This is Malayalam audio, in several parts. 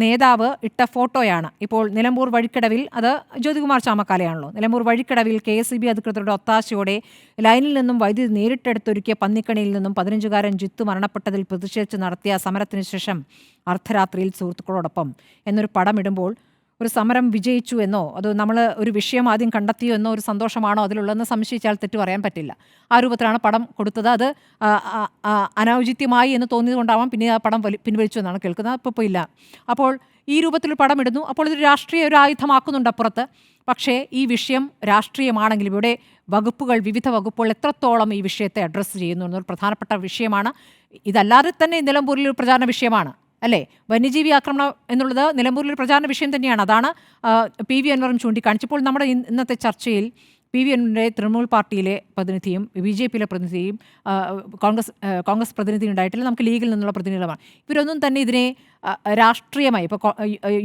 നേതാവ് ഇട്ട ഫോട്ടോയാണ് ഇപ്പോൾ നിലമ്പൂർ വഴിക്കടവിൽ. അത് ജ്യോതികുമാർ ചാമക്കാലയാണല്ലോ. നിലമ്പൂർ വഴിക്കടവിൽ KSEB അധികൃതരുടെ ഒത്താശയോടെ ലൈനിൽ നിന്നും വൈദ്യുതി നേരിട്ടെടുത്തൊരുക്കിയ പന്നിക്കണിയിൽ നിന്നും 15-കാരൻ ജിത്തു മരണപ്പെട്ടതിൽ പ്രതിഷേധിച്ച് നടത്തിയ സമരത്തിന് ശേഷം അർദ്ധരാത്രിയിൽ സുഹൃത്തുക്കളോടൊപ്പം എന്നൊരു പടമിടുമ്പോൾ ഒരു സമരം വിജയിച്ചു എന്നോ അതോ നമ്മൾ ഒരു വിഷയം ആദ്യം കണ്ടെത്തിയോ എന്നോ ഒരു സന്തോഷമാണോ അതിലുള്ളതെന്ന് സംശയിച്ചാൽ തെറ്റു പറയാൻ പറ്റില്ല. ആ രൂപത്തിലാണ് പടം കൊടുത്തത്. അത് അനൗചിത്യമായി എന്ന് തോന്നിയതുകൊണ്ടാവാം പിന്നെ ആ പടം പിൻവലിച്ചു എന്നാണ് കേൾക്കുന്നത്. അപ്പോൾ ഇല്ല. അപ്പോൾ ഈ രൂപത്തിൽ പടം ഇടുന്നു. അപ്പോൾ ഇതൊരു രാഷ്ട്രീയ ഒരു ആയുധമാക്കുന്നുണ്ട് അപ്പുറത്ത്. പക്ഷേ ഈ വിഷയം രാഷ്ട്രീയമാണെങ്കിലും ഇവിടെ വിവിധ വകുപ്പുകൾ എത്രത്തോളം ഈ വിഷയത്തെ അഡ്രസ്സ് ചെയ്യുന്നു എന്നൊരു പ്രധാനപ്പെട്ട വിഷയമാണ്. ഇതല്ലാതെ തന്നെ നിലമ്പൂരിൽ ഒരു പ്രചാരണ വിഷയമാണ് അല്ലേ? വന്യജീവി ആക്രമണം എന്നുള്ളത് നിലമ്പൂരിൽ പ്രചാരണ വിഷയം തന്നെയാണ്. അതാണ് PV അൻവറും ചൂണ്ടിക്കാണിച്ചപ്പോൾ നമ്മുടെ ഇന്നത്തെ ചർച്ചയിൽ PV അൻവറിൻ്റെ തൃണമൂൽ പാർട്ടിയിലെ പ്രതിനിധിയും BJPയിലെ പ്രതിനിധിയും കോൺഗ്രസ് പ്രതിനിധി ഉണ്ടായിട്ടില്ല. നമുക്ക് ലീഗിൽ നിന്നുള്ള പ്രതിനിധികളുമാണ്. ഇവരൊന്നും തന്നെ ഇതിനെ രാഷ്ട്രീയമായി ഇപ്പോൾ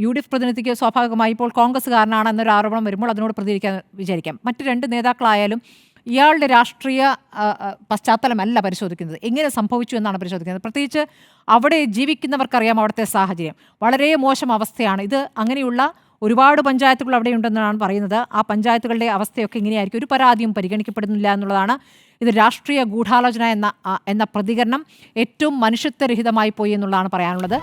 UDF പ്രതിനിധിക്ക് സ്വാഭാവികമായി ഇപ്പോൾ കോൺഗ്രസ്സുകാരനാണ് എന്നൊരു ആരോപണം വരുമ്പോൾ അതിനോട് പ്രതികരിക്കാൻ വിചാരിക്കാം. മറ്റ് രണ്ട് നേതാക്കളായാലും ഇയാളുടെ രാഷ്ട്രീയ പശ്ചാത്തലമല്ല പരിശോധിക്കുന്നത്, എങ്ങനെ സംഭവിച്ചു എന്നാണ് പരിശോധിക്കുന്നത്. പ്രത്യേകിച്ച് അവിടെ ജീവിക്കുന്നവർക്കറിയാം അവിടുത്തെ സാഹചര്യം വളരെ മോശം അവസ്ഥയാണ്. ഇത് അങ്ങനെയുള്ള ഒരുപാട് പഞ്ചായത്തുകൾ അവിടെ ഉണ്ടെന്നാണ് പറയുന്നത്. ആ പഞ്ചായത്തുകളുടെ അവസ്ഥയൊക്കെ ഇങ്ങനെയായിരിക്കും. ഒരു പരാതിയും പരിഗണിക്കപ്പെടുന്നില്ല എന്നുള്ളതാണ്. ഇത് രാഷ്ട്രീയ ഗൂഢാലോചന എന്ന പ്രതികരണം ഏറ്റവും മനുഷ്യത്വരഹിതമായി പോയി എന്നുള്ളതാണ് പറയാനുള്ളത്.